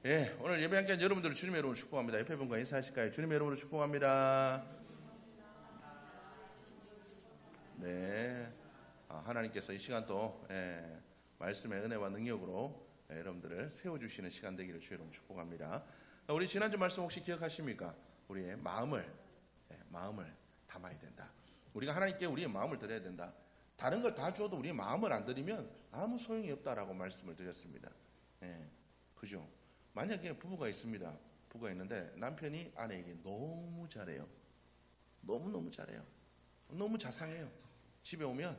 예, 오늘 예배 함께한 여러분들을 주님의 이름으로 축복합니다. 옆에 분과 인사하실까요? 주님의 이름으로 축복합니다. 네, 하나님께서 이 시간 또 말씀의 은혜와 능력으로 여러분들을 세워주시는 시간 되기를 주의 이름으로 축복합니다. 우리 지난주 말씀 혹시 기억하십니까? 우리의 마음을 담아야 된다. 우리가 하나님께 우리의 마음을 드려야 된다. 다른 걸 다 주어도 우리의 마음을 안 드리면 아무 소용이 없다라고 말씀을 드렸습니다. 그죠? 만약에 부부가 있습니다. 부부가 있는데 남편이 아내에게 너무 잘해요. 너무 잘해요. 너무 자상해요. 집에 오면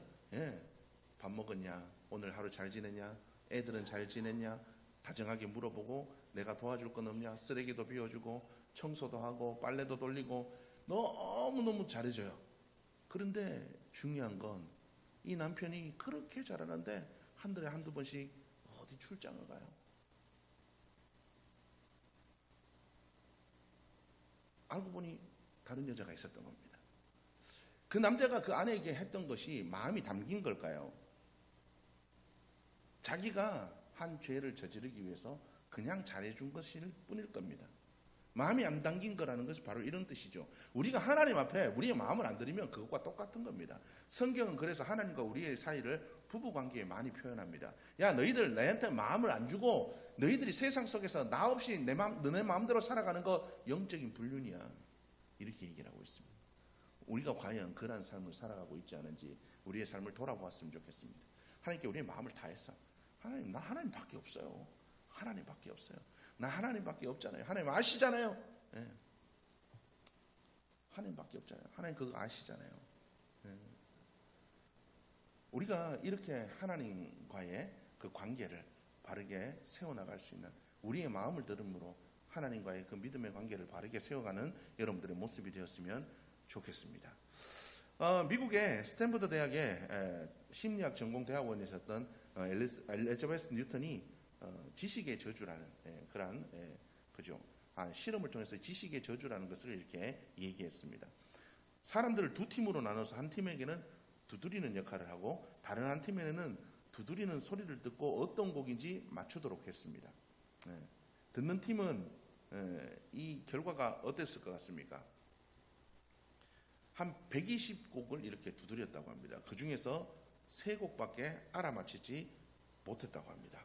밥 먹었냐? 오늘 하루 잘 지냈냐? 애들은 잘 지냈냐? 다정하게 물어보고 내가 도와줄 건 없냐? 쓰레기도 비워주고 청소도 하고 빨래도 돌리고 너무 잘해줘요. 그런데 중요한 건 이 남편이 그렇게 잘하는데 한 달에 한두 번씩 어디 출장을 가요. 알고 보니 다른 여자가 있었던 겁니다. 그 남자가 그 아내에게 했던 것이 마음이 담긴 걸까요? 자기가 한 죄를 저지르기 위해서 그냥 잘해준 것일 뿐일 겁니다. 마음이 안 담긴 거라는 것이 바로 이런 뜻이죠. 우리가 하나님 앞에 우리의 마음을 안 드리면 그것과 똑같은 겁니다. 성경은 그래서 하나님과 우리의 사이를 부부관계에 많이 표현합니다. 야, 너희들 나한테 마음을 안 주고 너희들이 세상 속에서 나 없이 너네 마음대로 살아가는 거 영적인 불륜이야. 이렇게 얘기를 하고 있습니다. 우리가 과연 그런 삶을 살아가고 있지 않은지 우리의 삶을 돌아보았으면 좋겠습니다. 하나님께 우리의 마음을 다해서 하나님, 나 하나님밖에 없어요. 하나님밖에 없어요. 나 하나님밖에 없잖아요. 하나님 아시잖아요. 하나님밖에 없잖아요. 하나님 그거 아시잖아요. 우리가 이렇게 하나님과의 그 관계를 바르게 세워나갈 수 있는 우리의 마음을 들음으로 하나님과의 그 믿음의 관계를 바르게 세워가는 여러분들의 모습이 되었으면 좋겠습니다. 미국의 스탠퍼드 대학의 심리학 전공대학원이셨던 엘리자베스 뉴턴이 지식의 저주라는 그러한 실험을 통해서 지식의 저주라는 것을 이렇게 얘기했습니다. 사람들을 두 팀으로 나눠서 한 팀에게는 두드리는 역할을 하고 다른 한 팀에는 두드리는 소리를 듣고 어떤 곡인지 맞추도록 했습니다. 듣는 팀은 이 결과가 어땠을 것 같습니까? 한 120곡을 이렇게 두드렸다고 합니다. 그 중에서 3곡밖에 알아맞히지 못했다고 합니다.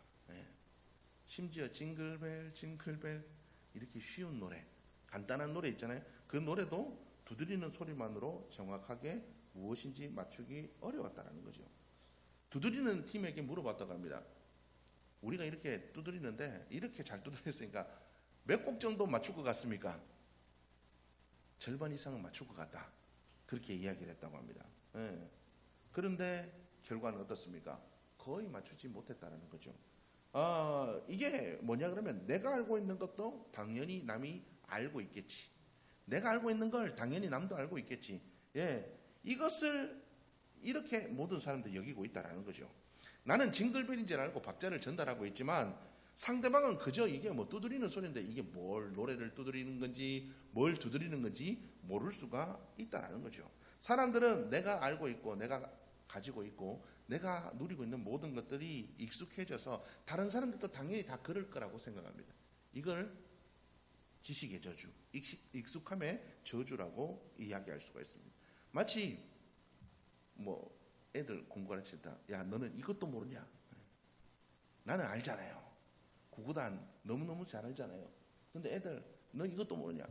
심지어 징글벨 징글벨 이렇게 쉬운 노래, 간단한 노래 있잖아요. 그 노래도 두드리는 소리만으로 정확하게 무엇인지 맞추기 어려웠다는 거죠. 두드리는 팀에게 물어봤다고 합니다. 우리가 이렇게 두드리는데 이렇게 잘 두드렸으니까 몇 곡 정도 맞출 것 같습니까? 절반 이상은 맞출 것 같다. 그렇게 이야기를 했다고 합니다. 그런데 결과는 어떻습니까? 거의 맞추지 못했다는 거죠. 이게 뭐냐 그러면 내가 알고 있는 것도 당연히 남이 알고 있겠지. 내가 알고 있는 걸 당연히 남도 알고 있겠지. 이것을 이렇게 모든 사람들이 여기고 있다라는 거죠. 나는 징글벨인 줄 알고 박자를 전달하고 있지만 상대방은 그저 이게 뭐 두드리는 소리인데 이게 뭘 노래를 두드리는 건지 뭘 두드리는 건지 모를 수가 있다라는 거죠. 사람들은 내가 알고 있고 내가 가지고 있고 내가 누리고 있는 모든 것들이 익숙해져서 다른 사람들도 당연히 다 그럴 거라고 생각합니다. 이걸 지식의 저주, 익숙함의 저주라고 이야기할 수가 있습니다. 마치 뭐 애들 공부 가르칠 때 야 너는 이것도 모르냐? 나는 알잖아요. 구구단 너무너무 잘 알잖아요. 근데 애들 너 이것도 모르냐?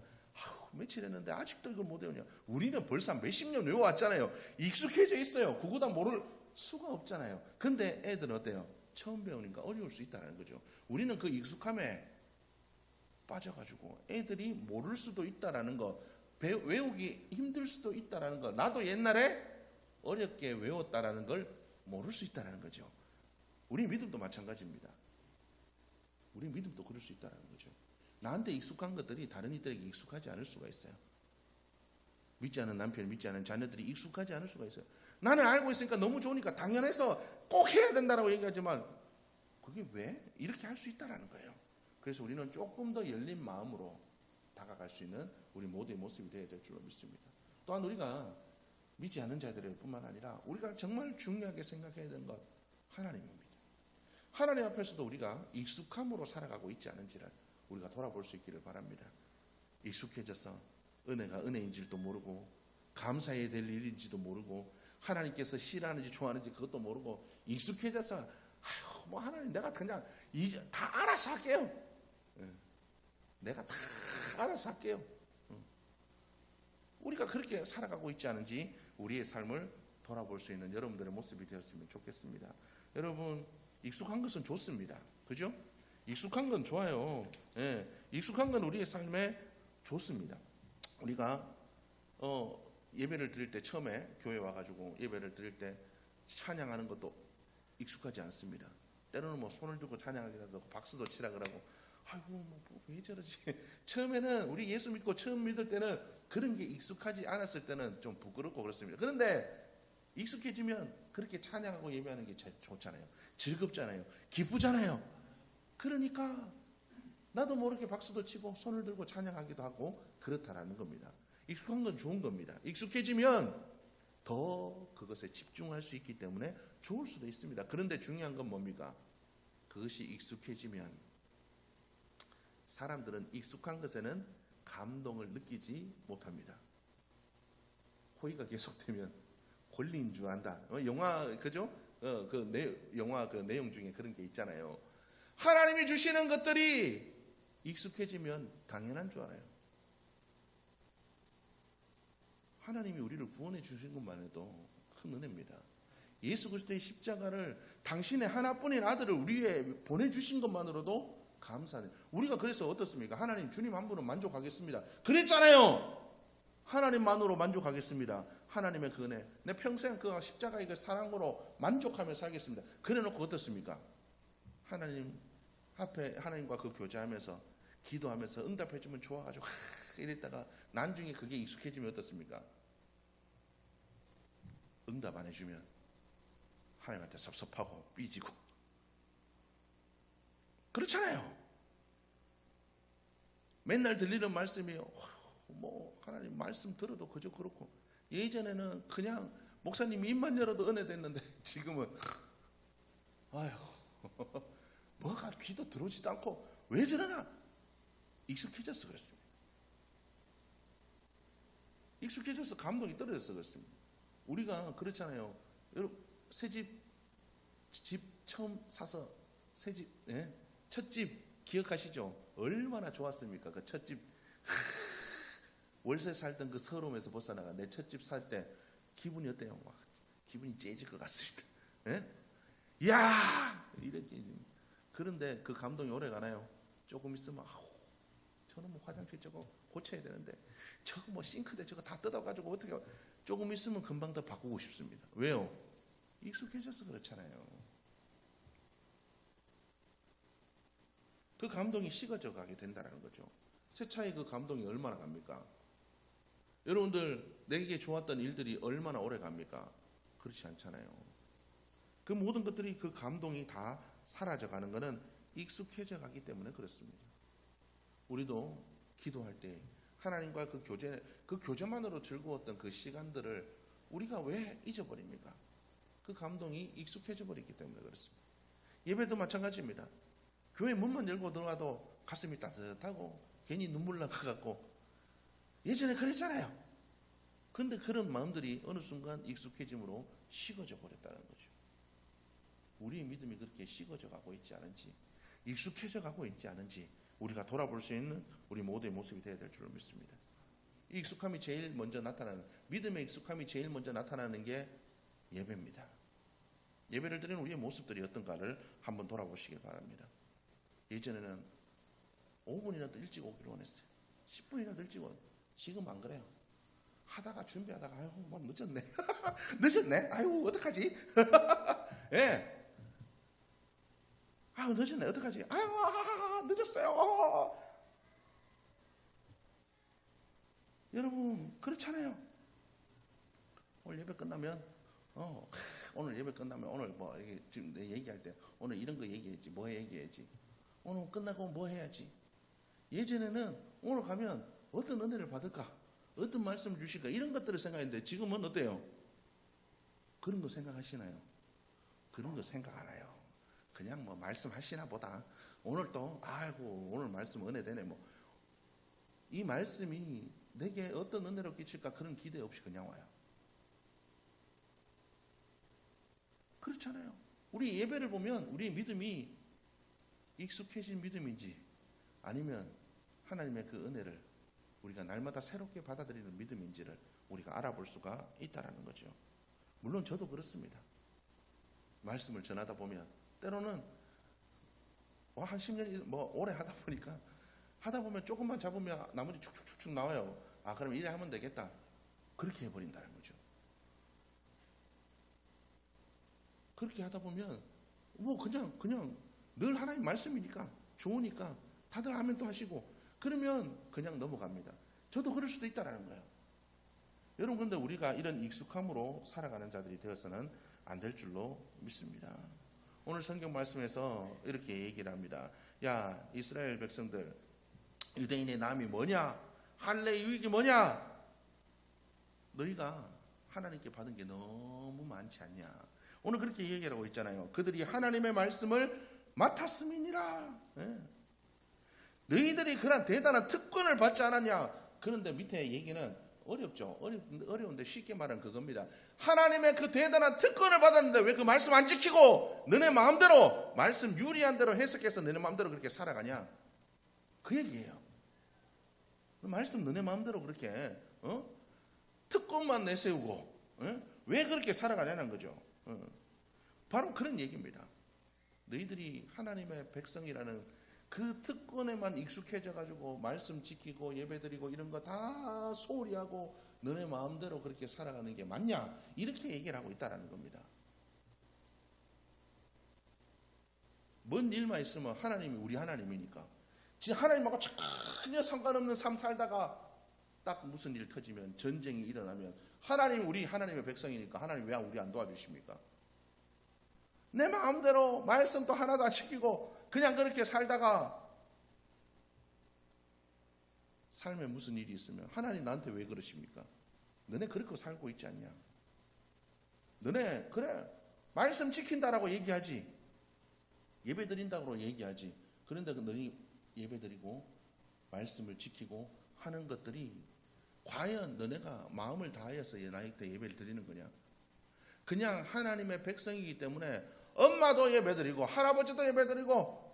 며칠 했는데 아직도 이걸 못 외우냐? 우리는 벌써 몇십 년 외워왔잖아요. 익숙해져 있어요. 구구단 모를 수가 없잖아요. 근데 애들은 어때요? 처음 배우니까 어려울 수 있다는 거죠. 우리는 그 익숙함에 빠져가지고 애들이 모를 수도 있다라는 거, 외우기 힘들 수도 있다라는 거, 나도 옛날에 어렵게 외웠다라는 걸 모를 수 있다라는 거죠. 우리 믿음도 마찬가지입니다. 우리 믿음도 그럴 수 있다라는 거죠. 나한테 익숙한 것들이 다른 이들에게 익숙하지 않을 수가 있어요. 믿지 않은 남편, 믿지 않은 자녀들이 익숙하지 않을 수가 있어요. 나는 알고 있으니까 너무 좋으니까 당연해서 꼭 해야 된다라고 얘기하지만 그게 왜? 이렇게 할 수 있다라는 거예요. 그래서 우리는 조금 더 열린 마음으로 다가갈 수 있는 우리 모두의 모습이 되어야 될 줄로 믿습니다. 또한 우리가 믿지 않은 자들일 뿐만 아니라 우리가 정말 중요하게 생각해야 되는 것 하나님입니다. 하나님 앞에서도 우리가 익숙함으로 살아가고 있지 않은지를 우리가 돌아볼 수 있기를 바랍니다. 익숙해져서 은혜가 은혜인 줄도 모르고 감사해야 될 일인지도 모르고 하나님께서 싫어하는지 좋아하는지 그것도 모르고 익숙해져서 아유 뭐 하나님 내가 그냥 다 알아서 할게요. 내가 다 알아서 할게요. 우리가 그렇게 살아가고 있지 않은지 우리의 삶을 돌아볼 수 있는 여러분들의 모습이 되었으면 좋겠습니다. 여러분 익숙한 것은 좋습니다. 그죠? 익숙한 건 좋아요. 예, 익숙한 건 우리의 삶에 좋습니다. 우리가 예배를 드릴 때 처음에 교회 와가지고 예배를 드릴 때 찬양하는 것도 익숙하지 않습니다. 때로는 뭐 손을 들고 찬양하기라도 하고 박수도 치라 그러고 아이고 뭐 왜 저러지? 처음에는 우리 예수 믿고 처음 믿을 때는 그런 게 익숙하지 않았을 때는 좀 부끄럽고 그렇습니다. 그런데 익숙해지면 그렇게 찬양하고 예배하는 게 좋잖아요. 즐겁잖아요. 기쁘잖아요. 그러니까 나도 모르게 박수도 치고 손을 들고 찬양하기도 하고 그렇다라는 겁니다. 익숙한 건 좋은 겁니다. 익숙해지면 더 그것에 집중할 수 있기 때문에 좋을 수도 있습니다. 그런데 중요한 건 뭡니까? 그것이 익숙해지면 사람들은 익숙한 것에는 감동을 느끼지 못합니다. 호의가 계속되면 권리인 줄 안다. 영화 그죠? 영화 그 내용 중에 그런 게 있잖아요. 하나님이 주시는 것들이 익숙해지면 당연한 줄 알아요. 하나님이 우리를 구원해 주신 것만 해도 큰 은혜입니다. 예수 그리스도의 십자가를 당신의 하나뿐인 아들을 우리 위해 보내주신 것만으로도 감사해요. 우리가 그래서 어떻습니까? 하나님 주님 한 분은 만족하겠습니다. 그랬잖아요. 하나님만으로 만족하겠습니다. 하나님의 그 은혜. 내 평생 그 십자가의 그 사랑으로 만족하며 살겠습니다. 그래놓고 어떻습니까? 하나님 앞에 하나님과 그 교제하면서 기도하면서 응답해주면 좋아가지고 이랬다가 나중에 그게 익숙해지면 어떻습니까? 응답 안 해주면 하나님한테 섭섭하고 삐지고 그렇잖아요. 맨날 들리는 말씀이 뭐 하나님 말씀 들어도 그저 그렇고 예전에는 그냥 목사님 입만 열어도 은혜 됐는데 지금은 아휴 뭐가 귀도 들어오지도 않고 왜 저러나 익숙해져서 그렇습니다. 익숙해져서 감동이 떨어져서 그렇습니다. 우리가 그렇잖아요. 여러분 새집 처음 사서 새집 첫집 기억하시죠? 얼마나 좋았습니까? 그 첫집 월세 살던 그 서름에서 벗어나가 내 첫집 살 때 기분이 어때요? 와, 기분이 째질 것 같습니다. 이야 이렇게 그런데 그 감동이 오래 가나요? 조금 있으면 저는 뭐 화장실 저거 고쳐야 되는데 저거 뭐 싱크대 저거 다 뜯어가지고 어떻게 조금 있으면 금방 더 바꾸고 싶습니다. 왜요? 익숙해져서 그렇잖아요. 그 감동이 식어져 가게 된다는 거죠. 새 차의 그 감동이 얼마나 갑니까? 여러분들 내게 좋았던 일들이 얼마나 오래 갑니까? 그렇지 않잖아요. 그 모든 것들이 그 감동이 다 사라져 가는 것은 익숙해져 가기 때문에 그렇습니다. 우리도 기도할 때 하나님과 그 교제만으로 즐거웠던 그 시간들을 우리가 왜 잊어버립니까? 그 감동이 익숙해져 버렸기 때문에 그렇습니다. 예배도 마찬가지입니다. 교회 문만 열고 들어가도 가슴이 따뜻하고 괜히 눈물 나가갖고 예전에 그랬잖아요. 그런데 그런 마음들이 어느 순간 익숙해짐으로 식어져 버렸다는 거죠. 우리의 믿음이 그렇게 식어져 가고 있지 않은지 익숙해져 가고 있지 않은지 우리가 돌아볼 수 있는 우리 모두의 모습이 되어야 될 줄을 믿습니다. 익숙함이 제일 먼저 나타나는 믿음의 익숙함이 제일 먼저 나타나는 게 예배입니다. 예배를 드리는 우리의 모습들이 어떤가를 한번 돌아보시길 바랍니다. 예전에는 5분이라도 일찍 오기로 원했어요. 10분이라도 일찍 오고 지금 안 그래요. 하다가 준비하다가 아이고 뭐 늦었네. 늦었네. 아이고 어떡하지? 예. 아유 늦었네. 어떡하지? 아유 늦었어요. 여러분 그렇잖아요. 오늘 예배 끝나면 오늘 예배 끝나면 오늘 뭐 지금 내 얘기할 때 오늘 이런 거 얘기해야지 뭐 얘기해야지 오늘 끝나고 뭐 해야지. 예전에는 오늘 가면 어떤 은혜를 받을까 어떤 말씀을 주실까 이런 것들을 생각했는데 지금은 어때요? 그런 거 생각하시나요? 그런 거 생각 안 해요. 그냥 뭐 말씀하시나 보다. 오늘 또 아이고 오늘 말씀 은혜 되네 뭐. 이 말씀이 내게 어떤 은혜로 끼칠까 그런 기대 없이 그냥 와요. 그렇잖아요. 우리 예배를 보면 우리 믿음이 익숙해진 믿음인지 아니면 하나님의 그 은혜를 우리가 날마다 새롭게 받아들이는 믿음인지를 우리가 알아볼 수가 있다라는 거죠. 물론 저도 그렇습니다. 말씀을 전하다 보면 때로는 한 10년 뭐 오래 하다 보니까 하다 보면 조금만 잡으면 나머지 축축축축 나와요. 아 그럼 이래 하면 되겠다. 그렇게 해버린다는 거죠. 그렇게 하다 보면 뭐 그냥 늘 하나님 말씀이니까 좋으니까 다들 아멘도 하시고 그러면 그냥 넘어갑니다. 저도 그럴 수도 있다라는 거예요. 여러분 근데 우리가 이런 익숙함으로 살아가는 자들이 되어서는 안 될 줄로 믿습니다. 오늘 성경 말씀에서 이렇게 얘기를 합니다. 야 이스라엘 백성들 유대인의 남이 뭐냐? 할례 유익이 뭐냐? 너희가 하나님께 받은 게 너무 많지 않냐? 오늘 그렇게 얘기를 하고 있잖아요. 그들이 하나님의 말씀을 맡았음이니라. 네. 너희들이 그런 대단한 특권을 받지 않았냐? 그런데 밑에 얘기는 어렵죠. 어려운데 쉽게 말하면 그겁니다. 하나님의 그 대단한 특권을 받았는데 왜 그 말씀 안 지키고 너네 마음대로 말씀 유리한 대로 해석해서 너네 마음대로 그렇게 살아가냐? 그 얘기예요. 말씀 너네 마음대로 그렇게 특권만 내세우고 왜 그렇게 살아가냐는 거죠. 바로 그런 얘기입니다. 너희들이 하나님의 백성이라는 그 특권에만 익숙해져 가지고 말씀 지키고 예배드리고 이런 거 다 소홀히 하고 너네 마음대로 그렇게 살아가는 게 맞냐? 이렇게 얘기를 하고 있다는 겁니다. 뭔 일만 있으면 하나님이 우리 하나님이니까 진짜 하나님하고 전혀 상관없는 삶 살다가 딱 무슨 일 터지면 전쟁이 일어나면 하나님이 우리 하나님의 백성이니까 하나님 왜 우리 안 도와주십니까? 내 마음대로 말씀도 하나도 안 지키고 그냥 그렇게 살다가 삶에 무슨 일이 있으면 하나님 나한테 왜 그러십니까? 너네 그렇게 살고 있지 않냐? 너네 그래 말씀 지킨다라고 얘기하지 예배 드린다고 얘기하지 그런데 너희 예배 드리고 말씀을 지키고 하는 것들이 과연 너네가 마음을 다하여서 나한테 예배를 드리는 거냐? 그냥 하나님의 백성이기 때문에 엄마도 예배드리고 할아버지도 예배드리고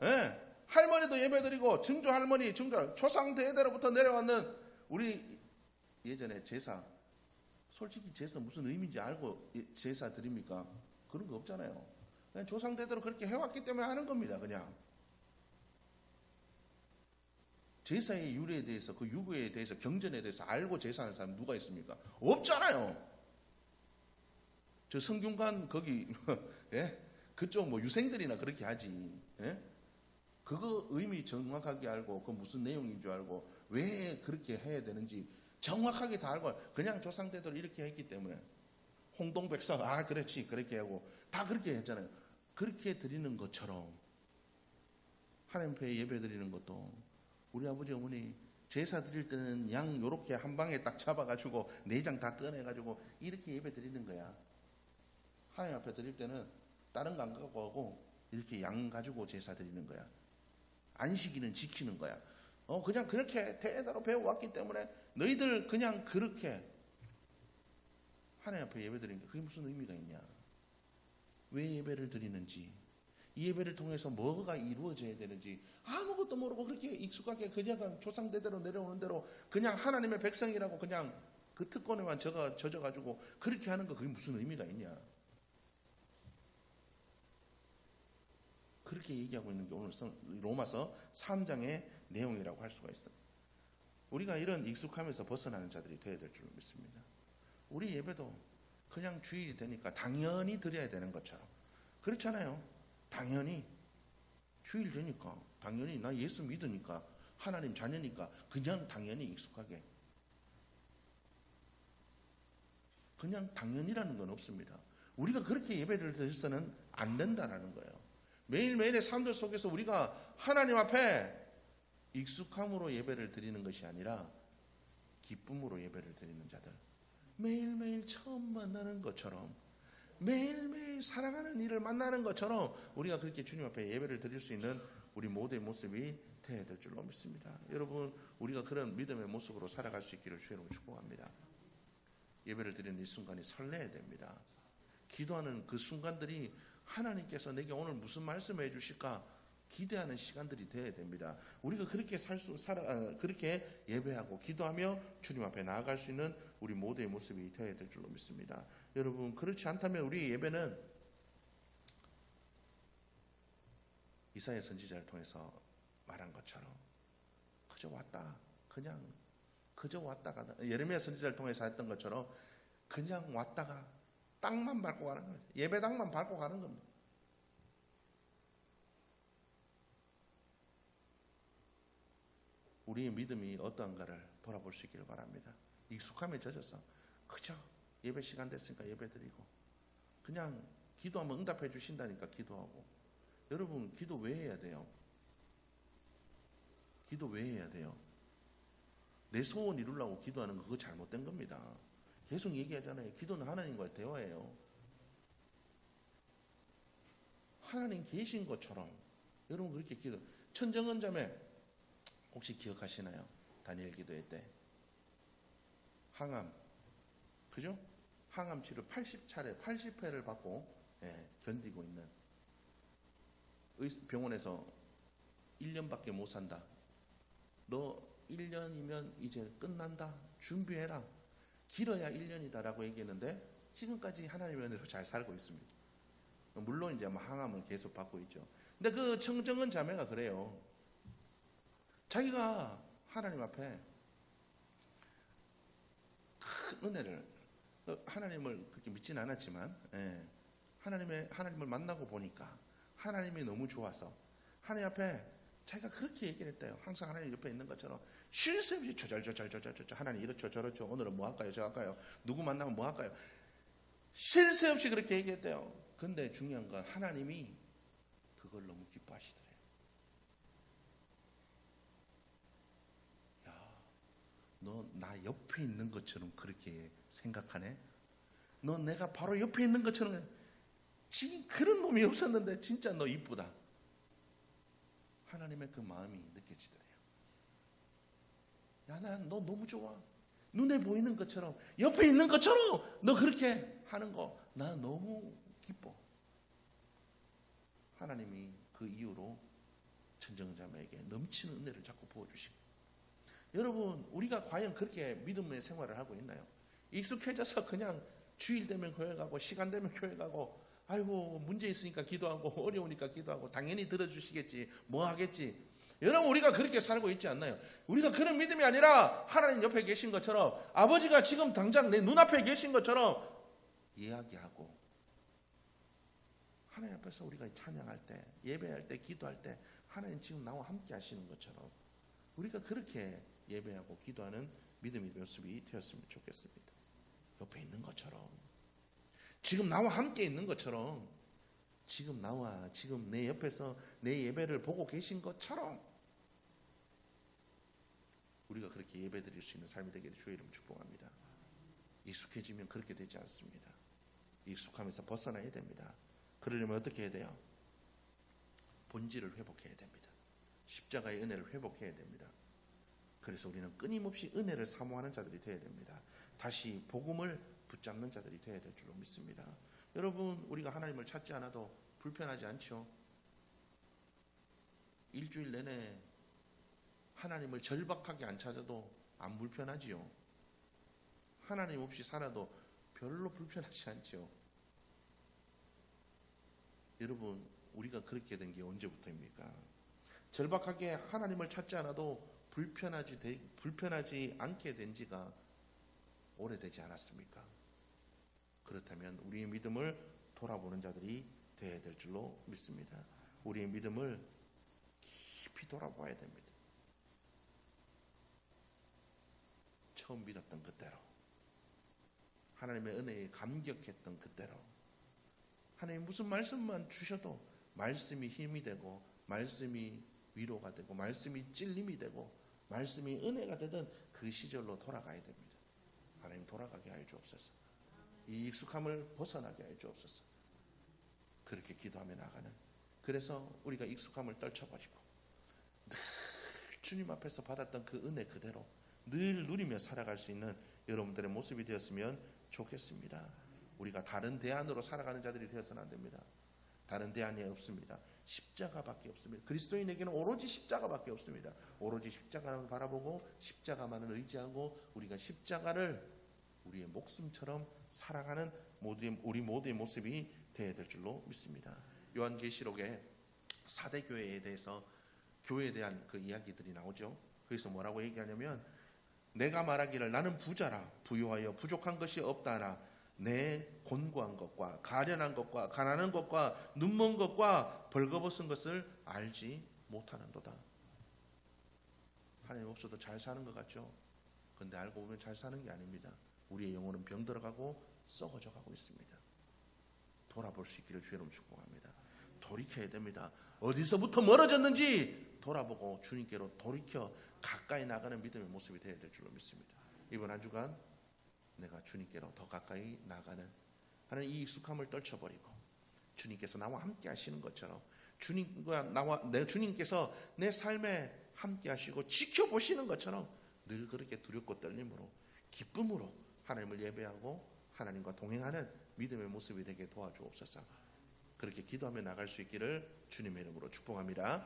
할머니도 예배드리고 증조 할머니 증조 조상 대대로부터 내려왔는 우리 예전에 제사 솔직히 제사 무슨 의미인지 알고 제사 드립니까? 그런 거 없잖아요. 그냥 조상 대대로 그렇게 해왔기 때문에 하는 겁니다. 그냥 제사의 유래에 대해서 그 유구에 대해서 경전에 대해서 알고 제사하는 사람 누가 있습니까? 없잖아요. 저 성균관 거기 그쪽 뭐 유생들이나 그렇게 하지. 그거 의미 정확하게 알고 그 무슨 내용인 줄 알고 왜 그렇게 해야 되는지 정확하게 다 알고 그냥 조상대대로 이렇게 했기 때문에 홍동백성 그렇지 그렇게 하고 다 그렇게 했잖아요. 그렇게 드리는 것처럼 하나님 앞에 예배 드리는 것도 우리 아버지 어머니 제사 드릴 때는 양 요렇게 한 방에 딱 잡아가지고 내장 다 꺼내가지고 이렇게 예배 드리는 거야. 하나님 앞에 드릴 때는 다른 거 안 갖고 가고 이렇게 양 가지고 제사 드리는 거야. 안식일은 지키는 거야. 그냥 그렇게 대대로 배워왔기 때문에 너희들 그냥 그렇게 하나님 앞에 예배 드리는 게 그게 무슨 의미가 있냐? 왜 예배를 드리는지 이 예배를 통해서 뭐가 이루어져야 되는지 아무것도 모르고 그렇게 익숙하게 그냥 조상대대로 내려오는 대로 그냥 하나님의 백성이라고 그냥 그 특권에만 젖어가지고 그렇게 하는 거 그게 무슨 의미가 있냐? 그렇게 얘기하고 있는 게 오늘 로마서 3장의 내용이라고 할 수가 있어요. 우리가 이런 익숙함에서 벗어나는 자들이 되어야 될 줄 믿습니다. 우리 예배도 그냥 주일이 되니까 당연히 드려야 되는 것처럼 그렇잖아요. 당연히 주일 되니까 당연히 나 예수 믿으니까 하나님 자녀니까 그냥 당연히 익숙하게 그냥 당연이라는 건 없습니다. 우리가 그렇게 예배를 드려서는 안 된다는 거예요. 매일매일의 삶들 속에서 우리가 하나님 앞에 익숙함으로 예배를 드리는 것이 아니라 기쁨으로 예배를 드리는 자들 매일매일 처음 만나는 것처럼 매일매일 사랑하는 이를 만나는 것처럼 우리가 그렇게 주님 앞에 예배를 드릴 수 있는 우리 모두의 모습이 되어야 될 줄로 믿습니다. 여러분, 우리가 그런 믿음의 모습으로 살아갈 수 있기를 주님으로 축복합니다. 예배를 드리는 이 순간이 설레야 됩니다. 기도하는 그 순간들이 하나님께서 내게 오늘 무슨 말씀을 해주실까 기대하는 시간들이 되어야 됩니다. 우리가 그렇게 그렇게 예배하고 기도하며 주님 앞에 나아갈 수 있는 우리 모두의 모습이 되어야 될 줄로 믿습니다. 여러분, 그렇지 않다면 우리 예배는 이사야 선지자를 통해서 말한 것처럼 그저 왔다가 예레미야 선지자를 통해서 했던 것처럼 그냥 왔다가 땅만 밟고 가는 겁니다. 예배당만 밟고 가는 겁니다. 우리의 믿음이 어떠한가를 돌아볼 수 있기를 바랍니다. 익숙함에 젖어서 그저 예배 시간 됐으니까 예배 드리고 그냥 기도하면 응답해 주신다니까 기도하고. 여러분, 기도 왜 해야 돼요? 기도 왜 해야 돼요? 내 소원 이루려고 기도하는 거 그거 잘못된 겁니다. 계속 얘기하잖아요. 기도는 하나님과의 대화예요. 하나님 계신 것처럼 여러분 그렇게 기도. 천정언 자매 혹시 기억하시나요? 다니엘 기도회 때 항암, 그죠? 항암 치료 80회를 받고 견디고 있는 병원에서 1년밖에 못 산다. 너 1년이면 이제 끝난다. 준비해라. 길어야 1년이다라고 얘기했는데 지금까지 하나님의 은혜로 잘 살고 있습니다. 물론 이제 항암을 계속 받고 있죠. 근데 그 청정은 자매가 그래요. 자기가 하나님 앞에 큰 은혜를, 하나님을 그렇게 믿지는 않았지만 하나님을 만나고 보니까 하나님이 너무 좋아서 하나님 앞에 자기가 그렇게 얘기를 했대요. 항상 하나님 옆에 있는 것처럼 쉴 새 없이 조절 하나님 이렇죠 저렇죠 오늘은 뭐 할까요 저 할까요 누구 만나면 뭐 할까요 쉴 새 없이 그렇게 얘기했대요. 근데 중요한 건 하나님이 그걸 너무 기뻐하시더래요. 너 나 옆에 있는 것처럼 그렇게 생각하네? 너 내가 바로 옆에 있는 것처럼 지금 그런 놈이 없었는데 진짜 너 이쁘다. 하나님의 그 마음이 느껴지더래요. 야, 나 너 너무 좋아. 눈에 보이는 것처럼 옆에 있는 것처럼 너 그렇게 하는 거 나 너무 기뻐. 하나님이 그 이후로 천정자매에게 넘치는 은혜를 자꾸 부어주시고. 여러분, 우리가 과연 그렇게 믿음의 생활을 하고 있나요? 익숙해져서 그냥 주일 되면 교회 가고 시간 되면 교회 가고 아이고 문제 있으니까 기도하고 어려우니까 기도하고 당연히 들어주시겠지 뭐 하겠지. 여러분, 우리가 그렇게 살고 있지 않나요? 우리가 그런 믿음이 아니라 하나님 옆에 계신 것처럼 아버지가 지금 당장 내 눈앞에 계신 것처럼 이야기하고 하나님 앞에서 우리가 찬양할 때 예배할 때 기도할 때 하나님 지금 나와 함께 하시는 것처럼 우리가 그렇게 예배하고 기도하는 믿음의 모습이 되었으면 좋겠습니다. 옆에 있는 것처럼 지금 나와 함께 있는 것처럼 지금 내 옆에서 내 예배를 보고 계신 것처럼 우리가 그렇게 예배 드릴 수 있는 삶이 되기를 주의 이름 축복합니다. 익숙해지면 그렇게 되지 않습니다. 익숙함에서 벗어나야 됩니다. 그러려면 어떻게 해야 돼요? 본질을 회복해야 됩니다. 십자가의 은혜를 회복해야 됩니다. 그래서 우리는 끊임없이 은혜를 사모하는 자들이 되어야 됩니다. 다시 복음을 붙잡는 자들이 되어야 될 줄로 믿습니다. 여러분, 우리가 하나님을 찾지 않아도 불편하지 않죠? 일주일 내내 하나님을 절박하게 안 찾아도 안 불편하지요? 하나님 없이 살아도 별로 불편하지 않죠? 여러분, 우리가 그렇게 된 게 언제부터입니까? 절박하게 하나님을 찾지 않아도 불편하지 않게 된 지가 오래되지 않았습니까? 그렇다면 우리의 믿음을 돌아보는 자들이 되어야 될 줄로 믿습니다. 우리의 믿음을 깊이 돌아봐야 됩니다. 처음 믿었던 그때로, 하나님의 은혜에 감격했던 그때로, 하나님 무슨 말씀만 주셔도 말씀이 힘이 되고 말씀이 위로가 되고 말씀이 찔림이 되고 말씀이 은혜가 되던 그 시절로 돌아가야 됩니다. 하나님 돌아가게 하여 주옵소서. 이 익숙함을 벗어나게 해 주옵소서. 그렇게 기도하며 나가는, 그래서 우리가 익숙함을 떨쳐버리고 늘 주님 앞에서 받았던 그 은혜 그대로 늘 누리며 살아갈 수 있는 여러분들의 모습이 되었으면 좋겠습니다. 우리가 다른 대안으로 살아가는 자들이 되어서는 안 됩니다. 다른 대안이 없습니다. 십자가밖에 없습니다. 그리스도인에게는 오로지 십자가밖에 없습니다. 오로지 십자가를 바라보고 십자가만을 의지하고 우리가 십자가를 우리의 목숨처럼 살아가는 우리 모두의 모습이 되어야 될 줄로 믿습니다. 요한계시록에 4대 교회에 대해서, 교회에 대한 그 이야기들이 나오죠. 거기서 뭐라고 얘기하냐면, 내가 말하기를 나는 부자라 부유하여 부족한 것이 없다나 내 곤고한 것과 가련한 것과 가난한 것과 눈먼 것과 벌거벗은 것을 알지 못하는도다. 하나님 없어도 잘 사는 것 같죠? 근데 알고 보면 잘 사는 게 아닙니다. 우리의 영혼은 병들어가고 썩어져 가고 있습니다. 돌아볼 수 있기를 주의 이름 축복합니다. 돌이켜야 됩니다. 어디서부터 멀어졌는지 돌아보고 주님께로 돌이켜 가까이 나가는 믿음의 모습이 되어야 될 줄로 믿습니다. 이번 한 주간 내가 주님께로 더 가까이 나가는 하는 이 익숙함을 떨쳐버리고 주님께서 나와 함께 하시는 것처럼 주님께서 내 삶에 함께 하시고 지켜보시는 것처럼 늘 그렇게 두렵고 떨림으로 기쁨으로 하나님을 예배하고 하나님과 동행하는 믿음의 모습이 되게 도와주옵소서. 그렇게 기도하며 나갈 수 있기를 주님의 이름으로 축복합니다.